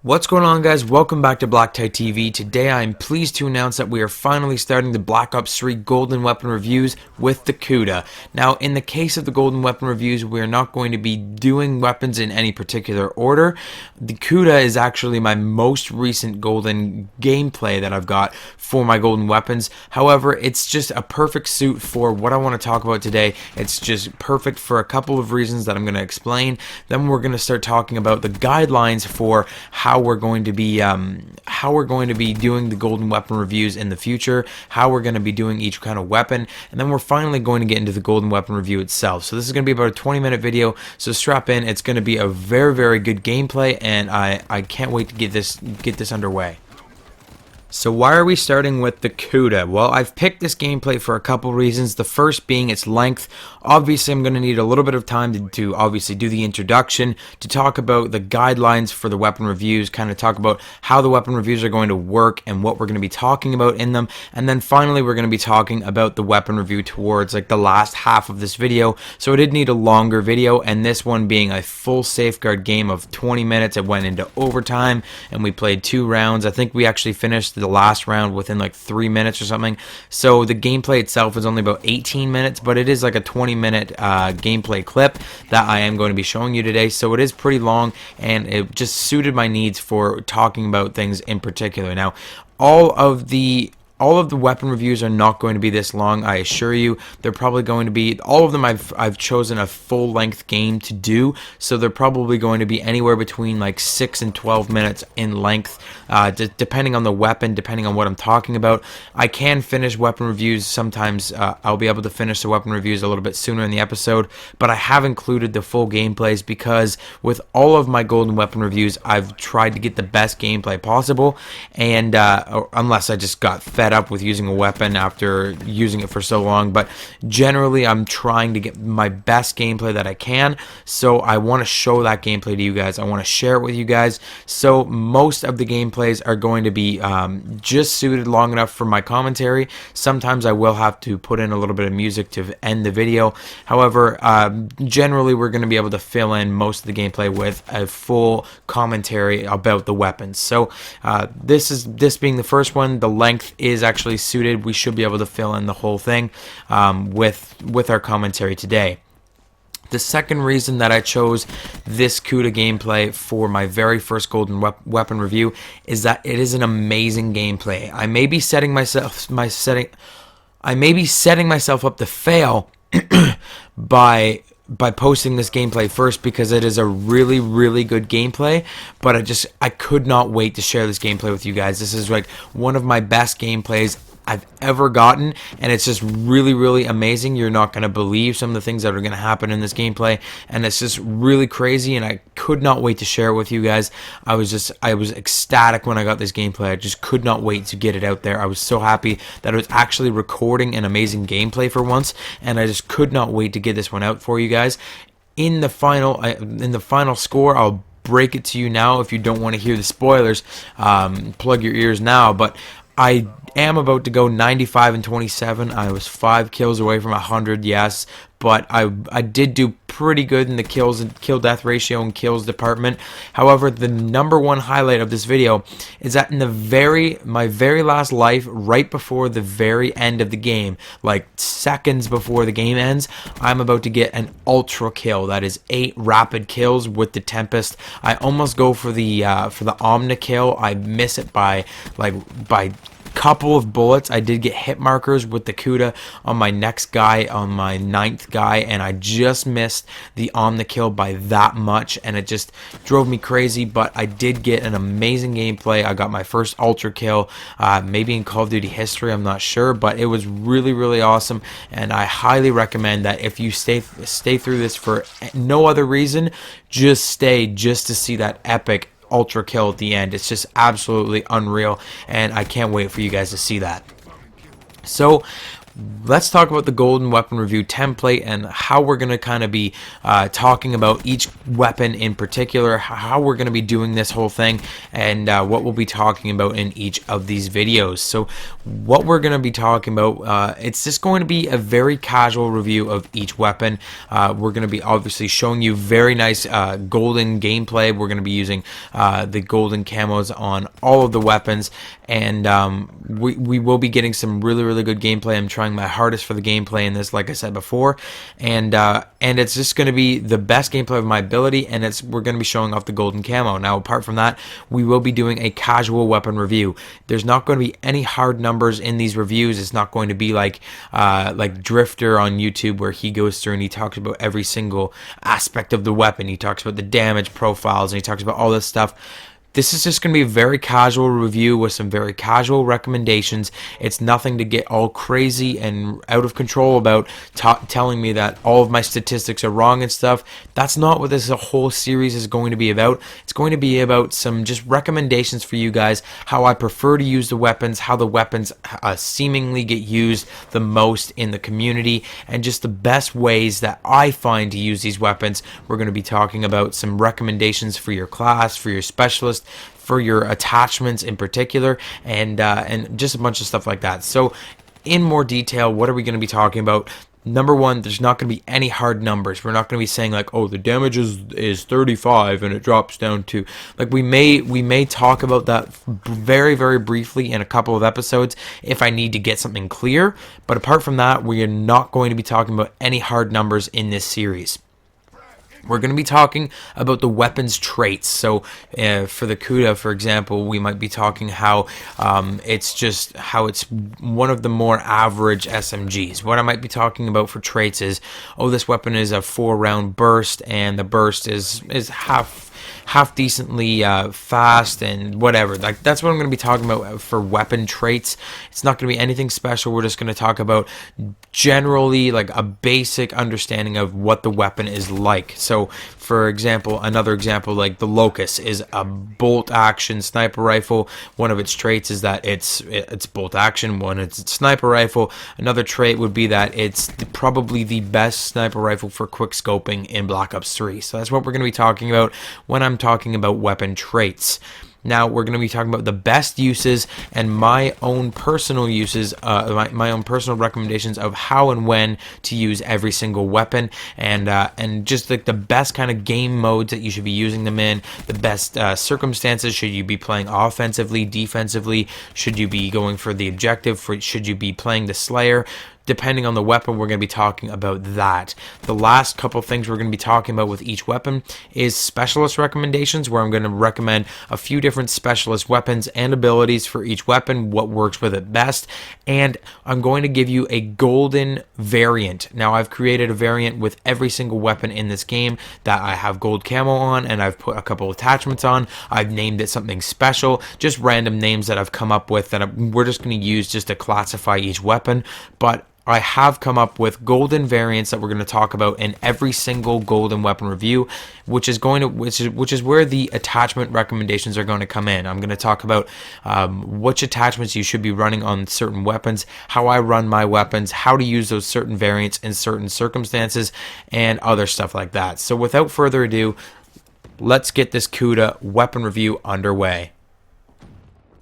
What's going on, guys? Welcome back to BlackTideTV. Today I am pleased to announce that we are finally starting the Black Ops 3 Golden Weapon reviews with the Kuda. Now, in the case of the Golden Weapon reviews, we are not going to be doing weapons in any particular order. The Kuda is actually my most recent Golden gameplay that I've got for my Golden Weapons. However, it's just a perfect suit for what I want to talk about today. It's just perfect for a couple of reasons that I'm going to explain. Then we're going to start talking about the guidelines for how we're going to be doing the Golden Weapon reviews in the future, how we're going to be doing each kind of weapon, and then we're finally going to get into the Golden Weapon review itself. So this is going to be about a 20-minute video, so strap in. It's going to be a very, very good gameplay, and I can't wait to get this underway. So why are we starting with the Kuda? Well, I've picked this gameplay for a couple reasons. The first being its length. Obviously, I'm going to need a little bit of time to obviously do the introduction, to talk about the guidelines for the weapon reviews, kind of talk about how the weapon reviews are going to work and what we're going to be talking about in them. And then finally, we're going to be talking about the weapon review towards like the last half of this video. So I did need a longer video, and this one being a full safeguard game of 20 minutes. It went into overtime and we played 2 rounds. I think we actually finished the last round within like 3 minutes or something. So the gameplay itself is only about 18 minutes, but it is like a 20-minute gameplay clip that I am going to be showing you today. So it is pretty long, and it just suited my needs for talking about things in particular. Now, all of the weapon reviews are not going to be this long, I assure you. They're probably going to be, all of them I've chosen a full-length game to do, so they're probably going to be anywhere between like 6 and 12 minutes in length, depending on the weapon, depending on what I'm talking about. I can finish weapon reviews sometimes. I'll be able to finish the weapon reviews a little bit sooner in the episode, but I have included the full gameplays because with all of my Golden Weapon reviews, I've tried to get the best gameplay possible, and unless I just got fed up with using a weapon after using it for so long, but generally I'm trying to get my best gameplay that I can. So I want to show that gameplay to you guys. I want to share it with you guys. So most of the gameplays are going to be just suited long enough for my commentary. Sometimes I will have to put in a little bit of music to end the video. However, generally we're going to be able to fill in most of the gameplay with a full commentary about the weapons. So this being the first one, the length is actually suited. We should be able to fill in the whole thing with our commentary today. The second reason that I chose this Kuda gameplay for my very first Golden Weapon review is that it is an amazing gameplay. I may be setting myself up to fail by posting this gameplay first because it is a really, really good gameplay, but I could not wait to share this gameplay with you guys. This is like one of my best gameplays I've ever gotten, and it's just really, really amazing. You're not going to believe some of the things that are going to happen in this gameplay, and it's just really crazy, and I could not wait to share it with you guys. I was ecstatic when I got this gameplay. I just could not wait to get it out there. I was so happy that I was actually recording an amazing gameplay for once, and I just could not wait to get this one out for you guys. In the final score, I'll break it to you now. If you don't want to hear the spoilers, plug your ears now, but I am about to go 95 and 27. I was 5 kills away from 100, yes, but I did do pretty good in the kills and kill death ratio and kills department. However, the number one highlight of this video is that in my very last life, right before the very end of the game, like seconds before the game ends, I'm about to get an ultra kill. That is 8 rapid kills with the Tempest. I almost go for the Omni kill. I miss it by couple of bullets. I did get hit markers with the Kuda on my next guy, on my 9th guy, and I just missed the Omni kill by that much, and it just drove me crazy. But I did get an amazing gameplay. I got my first ultra kill, maybe in Call of Duty history, I'm not sure, but it was really, really awesome, and I highly recommend that if you stay through this for no other reason, just stay just to see that epic ultra kill at the end. It's just absolutely unreal, and I can't wait for you guys to see that. So let's talk about the golden weapon review template and how we're going to kind of be talking about each weapon in particular, how we're going to be doing this whole thing, and what we'll be talking about in each of these videos. So what we're going to be talking about, it's just going to be a very casual review of each weapon. We're going to be obviously showing you very nice golden gameplay. We're going to be using the golden camos on all of the weapons, and we will be getting some really good gameplay. I'm trying my hardest for the gameplay in this, like I said before, and it's just going to be the best gameplay of my ability, and we're going to be showing off the golden camo. Now, apart from that, we will be doing a casual weapon review. There's not going to be any hard numbers in these reviews. It's not going to be like Drifter on YouTube, where he goes through and he talks about every single aspect of the weapon. He talks about the damage profiles, and he talks about all this stuff. This is just going to be a very casual review with some very casual recommendations. It's nothing to get all crazy and out of control about, telling me that all of my statistics are wrong and stuff. That's not what this whole series is going to be about. It's going to be about some just recommendations for you guys, how I prefer to use the weapons, how the weapons seemingly get used the most in the community, and just the best ways that I find to use these weapons. We're going to be talking about some recommendations for your class, for your specialist, for your attachments in particular, and just a bunch of stuff like that. So in more detail, what are we going to be talking about? Number one, there's not going to be any hard numbers. We're not going to be saying like, oh, the damage is 35 and it drops down to, like, we may talk about that very briefly in a couple of episodes if I need to get something clear. But apart from that, we are not going to be talking about any hard numbers in this series. We're going to be talking about the weapons traits. So for the Kuda, for example, we might be talking how it's one of the more average SMGs. What I might be talking about for traits is, oh, this weapon is a 4-round burst, and the burst is half decently fast and whatever. Like, that's what I'm going to be talking about for weapon traits. It's not going to be anything special. We're just going to talk about generally like a basic understanding of what the weapon is like. So for example, another example, like the Locust is a bolt action sniper rifle. One of its traits is that it's bolt action. One, it's a sniper rifle. Another trait would be that it's probably the best sniper rifle for quick scoping in Black Ops 3. So that's what we're going to be talking about when I'm talking about weapon traits. Now we're going to be talking about the best uses and my own personal uses, my own personal recommendations of how and when to use every single weapon, and just like the best kind of game modes that you should be using them in, the best circumstances. Should you be playing offensively, defensively? Should you be going for the objective? Should you be playing the Slayer? Depending on the weapon, we're going to be talking about that. The last couple things we're going to be talking about with each weapon is specialist recommendations, where I'm going to recommend a few different specialist weapons and abilities for each weapon, what works with it best, and I'm going to give you a golden variant. Now, I've created a variant with every single weapon in this game that I have gold camo on, and I've put a couple attachments on. I've named it something special, just random names that I've come up with that we're just going to use just to classify each weapon. But I have come up with golden variants that we're going to talk about in every single golden weapon review, which is where the attachment recommendations are going to come in. I'm going to talk about which attachments you should be running on certain weapons, how I run my weapons, how to use those certain variants in certain circumstances, and other stuff like that. So without further ado, let's get this Kuda weapon review underway.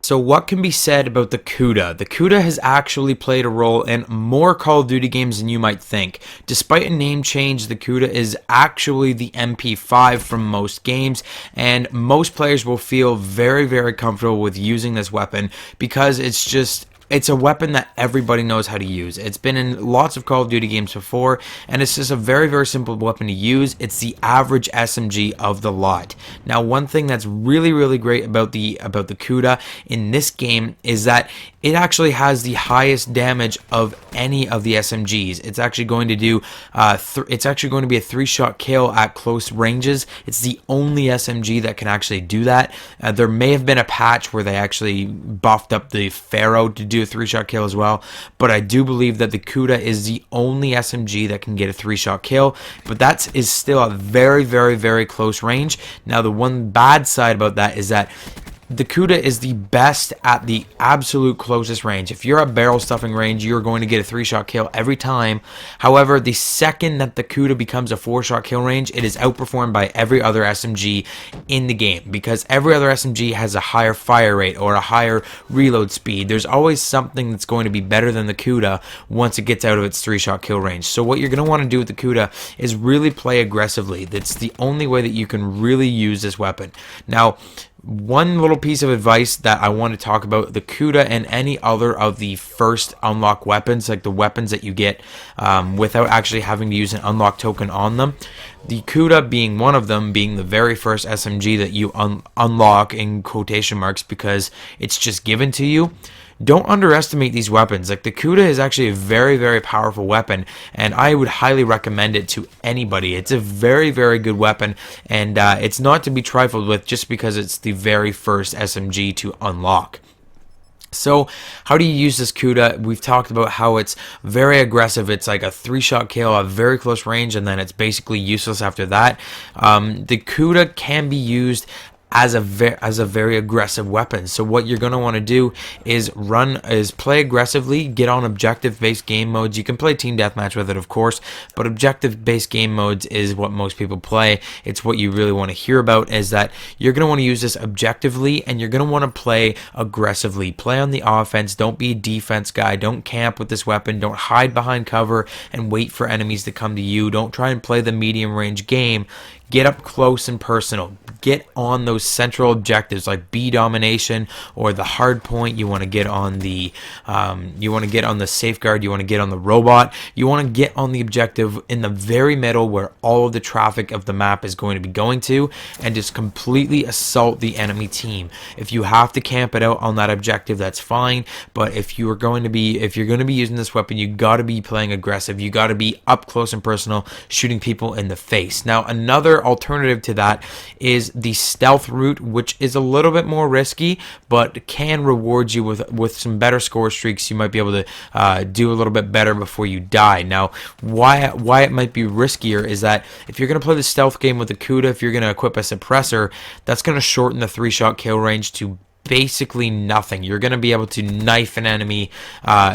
So what can be said about the Kuda? The Kuda has actually played a role in more Call of Duty games than you might think. Despite a name change, the Kuda is actually the MP5 from most games, and most players will feel very comfortable with using this weapon because it's a weapon that everybody knows how to use. It's been in lots of Call of Duty games before, and it's just a very simple weapon to use. It's the average SMG of the lot. Now, one thing that's really great about the Kuda in this game is that it actually has the highest damage of any of the SMGs. It's actually going to do it's actually going to be a 3-shot kill at close ranges. It's the only SMG that can actually do that. There may have been a patch where they actually buffed up the Pharaoh to do a 3-shot kill as well, but I do believe that the Kuda is the only SMG that can get a 3-shot kill, but that is still a very close range. Now, the one bad side about that is that the Kuda is the best at the absolute closest range. If you're at barrel stuffing range, you're going to get a 3-shot kill every time. However, the second that the Kuda becomes a 4-shot kill range, it is outperformed by every other SMG in the game, because every other SMG has a higher fire rate or a higher reload speed. There's always something that's going to be better than the Kuda once it gets out of its 3-shot kill range. So what you're going to want to do with the Kuda is really play aggressively. That's the only way that you can really use this weapon. Now, one little piece of advice that I want to talk about the Kuda and any other of the first unlock weapons, like the weapons that you get without actually having to use an unlock token on them. The Kuda being one of them, being the very first SMG that you unlock in quotation marks because it's just given to you. Don't underestimate these weapons. Like, the Kuda is actually a very, very powerful weapon, and I would highly recommend it to anybody. It's a very, very good weapon, and it's not to be trifled with just because it's the very first SMG to unlock. So how do you use this Kuda? We've talked about how it's very aggressive. It's like a 3-shot kill at very close range, and then it's basically useless after that. The Kuda can be used as a very aggressive weapon. So what you're going to want to do is play aggressively, get on objective-based game modes. You can play team deathmatch with it, of course, but objective-based game modes is what most people play. It's what you really want to hear about, is that you're going to want to use this objectively, and you're going to want to play aggressively. Play on the offense. Don't be a defense guy. Don't camp with this weapon. Don't hide behind cover and wait for enemies to come to you. Don't try and play the medium range game. Get up close and personal. Get on those central objectives like B domination or the hard point. You want to get on the safeguard. You want to get on the robot. You want to get on the objective in the very middle where all of the traffic of the map is going to be going to, and just completely assault the enemy team. If you have to camp it out on that objective, that's fine. But if you're going to be using this weapon, you got to be playing aggressive. You got to be up close and personal, shooting people in the face. Now, another alternative to that is the stealth route, which is a little bit more risky but can reward you with some better score streaks. You might be able to do a little bit better before you die. Now, why it might be riskier is that if you're going to play the stealth game with the Kuda, if you're going to equip a suppressor, that's going to shorten the 3-shot kill range to basically nothing. You're going to be able to knife an enemy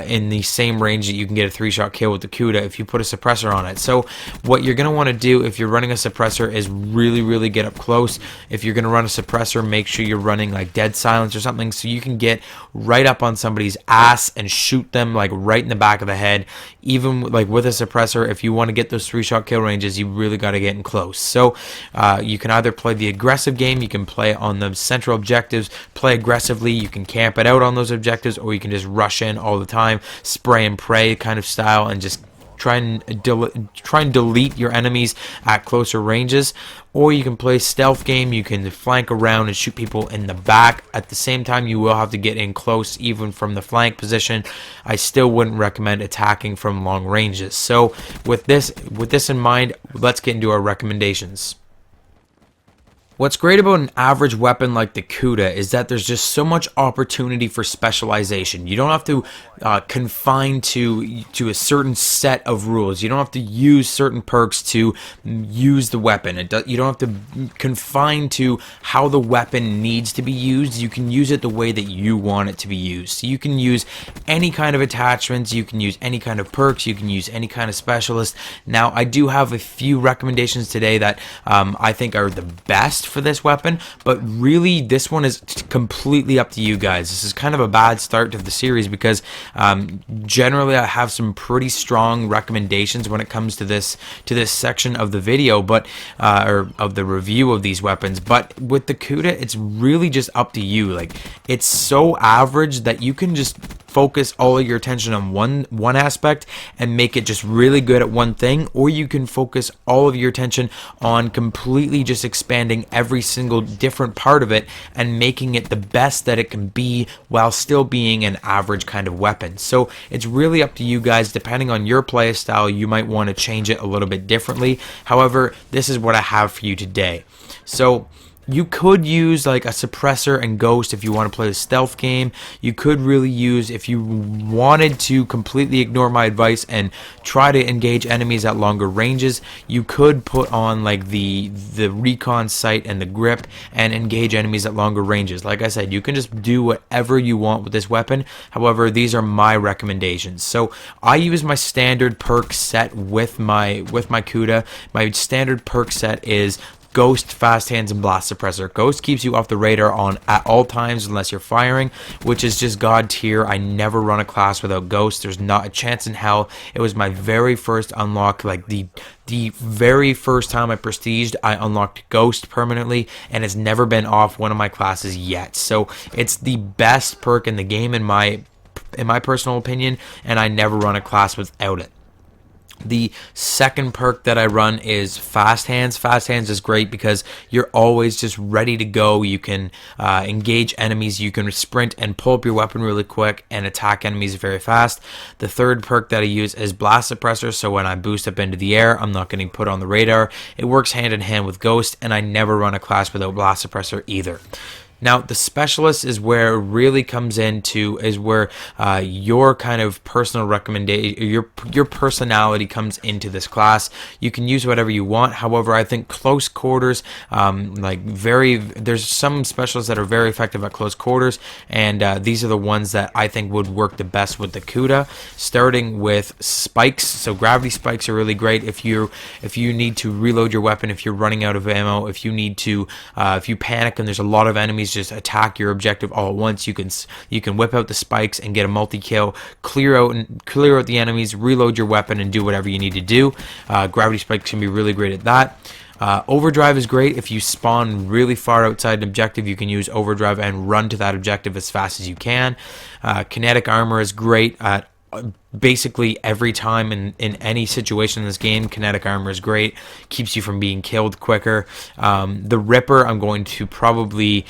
in the same range that you can get a 3-shot kill with the Kuda if you put a suppressor on it. So what you're going to want to do if you're running a suppressor is really get up close. If you're going to run a suppressor, make sure you're running like dead silence or something, so you can get right up on somebody's ass and shoot them like right in the back of the head. Even like with a suppressor, if you want to get those 3-shot kill ranges, you really got to get in close. So you can either play the aggressive game, you can play on the central objectives, play aggressively, you can camp it out on those objectives, or you can just rush in all the time, spray and pray kind of style, and just try and delete your enemies at closer ranges. Or you can play stealth game, you can flank around and shoot people in the back. At the same time, you will have to get in close even from the flank position. I still wouldn't recommend attacking from long ranges. So with this in mind, let's get into our recommendations. What's great about an average weapon like the Kuda is that there's just so much opportunity for specialization. You don't have to confine to a certain set of rules. You don't have to use certain perks to use the weapon. You don't have to confine to how the weapon needs to be used. You can use it the way that you want it to be used. So you can use any kind of attachments. You can use any kind of perks. You can use any kind of specialist. Now, I do have a few recommendations today that I think are the best for this weapon, but really this one is completely up to you guys. This is kind of a bad start to the series because generally I have some pretty strong recommendations when it comes to this section of the video, but or of the review of these weapons. But with the Kuda, it's really just up to you. Like, it's so average that you can just focus all of your attention on one aspect and make it just really good at one thing, or you can focus all of your attention on completely just expanding every single different part of it and making it the best that it can be while still being an average kind of weapon. So it's really up to you guys. Depending on your play style, you might want to change it a little bit differently. However, this is what I have for you today. So You could use like a suppressor and ghost if you want to play the stealth game. You could really use, if you wanted to completely ignore my advice and try to engage enemies at longer ranges, you could put on like the recon sight and the grip and engage enemies at longer ranges. Like I said, you can just do whatever you want with this weapon. However, these are my recommendations. So I use my standard perk set with my Kuda. My standard perk set is Ghost, Fast Hands, and Blast Suppressor. Ghost keeps you off the radar at all times unless you're firing, which is just god tier. I never run a class without Ghost. There's not a chance in hell. It was my very first unlock, like the very first time I prestiged, I unlocked Ghost permanently, and it's never been off one of my classes yet. So it's the best perk in the game in my personal opinion, and I never run a class without it. The second perk that I run is Fast Hands. Fast Hands is great because you're always just ready to go. You can engage enemies, you can sprint and pull up your weapon really quick and attack enemies very fast. The third perk that I use is Blast Suppressor, so when I boost up into the air, I'm not getting put on the radar. It works hand in hand with Ghost, and I never run a class without Blast Suppressor either. Now, the specialist is where it really comes into, is where your kind of personal recommendation, your personality comes into this class. You can use whatever you want. However, I think close quarters, there's some specialists that are very effective at close quarters, and these are the ones that I think would work the best with the Kuda. Starting with spikes. So gravity spikes are really great if you need to reload your weapon, if you're running out of ammo, if you need to, if you panic and there's a lot of enemies just attack your objective all at once, you can whip out the spikes and get a multi-kill, clear out the enemies, reload your weapon, and do whatever you need to do. Gravity spikes can be really great at that. Overdrive is great if you spawn really far outside an objective. You can use overdrive and run to that objective as fast as you can. Kinetic armor is great at basically every time in any situation in this game. Kinetic armor is great, keeps you from being killed quicker. The Ripper I'm going to probably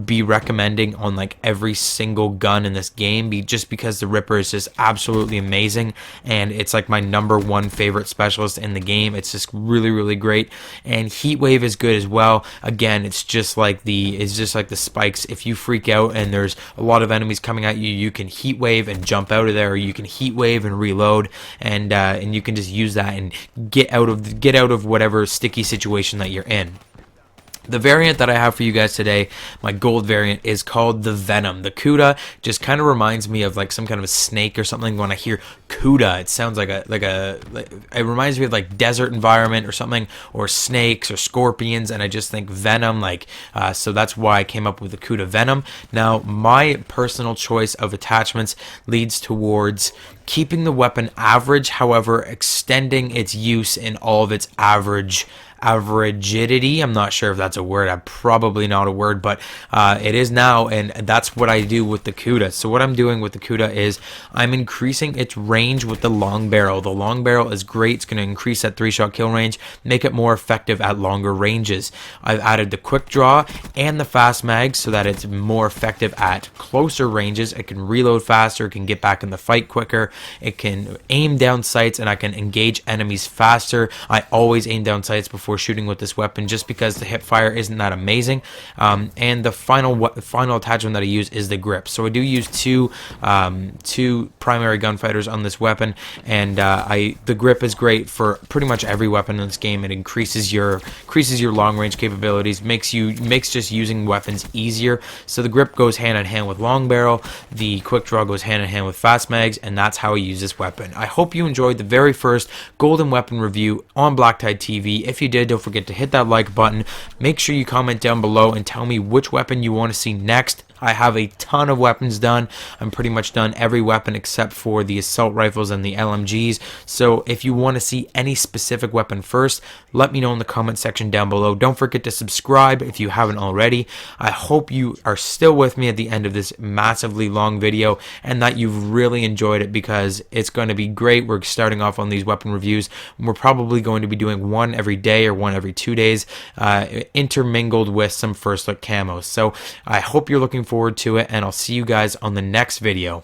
be recommending on like every single gun in this game, just because the Ripper is just absolutely amazing, and it's like my #1 favorite specialist in the game. It's just really great. And Heat Wave is good as well. Again, it's just like the spikes. If you freak out and there's a lot of enemies coming at you, you can Heat Wave and jump out of there, or you can Heat Wave and reload, and you can just use that and get out of whatever sticky situation that you're in. The variant that I have for you guys today, my gold variant, is called the Venom. The Kuda just kind of reminds me of like some kind of a snake or something. When I hear Kuda, it sounds like it reminds me of like desert environment or something, or snakes or scorpions, and I just think Venom, so that's why I came up with the Kuda Venom. Now, my personal choice of attachments leads towards keeping the weapon average, however, extending its use in all of its averageity. I'm not sure if that's a word. Probably not a word, but it is now, and that's what I do with the Kuda. So what I'm doing with the Kuda is I'm increasing its range with the long barrel. The long barrel is great. It's going to increase that 3-shot kill range, make it more effective at longer ranges. I've added the quick draw and the fast mag so that it's more effective at closer ranges. It can reload faster, it can get back in the fight quicker, it can aim down sights, and I can engage enemies faster. I always aim down sights before shooting with this weapon, just because the hip fire isn't that amazing. And the final attachment that I use is the grip. So I do use two primary gunfighters on this weapon, and the grip is great for pretty much every weapon in this game. It increases your long range capabilities, makes just using weapons easier. So the grip goes hand in hand with long barrel, the quick draw goes hand in hand with fast mags, and that's how I use this weapon. I hope you enjoyed the very first golden weapon review on BlackTideTV. If you did, don't forget to hit that like button. Make sure you comment down below and tell me which weapon you want to see next. I have a ton of weapons done. I'm pretty much done every weapon except for the assault rifles and the LMGs. So if you want to see any specific weapon first, let me know in the comment section down below. Don't forget to subscribe if you haven't already. I hope you are still with me at the end of this massively long video, and that you've really enjoyed it, because it's going to be great. We're starting off on these weapon reviews. We're probably going to be doing one every day or one every 2 days, intermingled with some first look camos. So I hope you're looking forward to it, and I'll see you guys on the next video.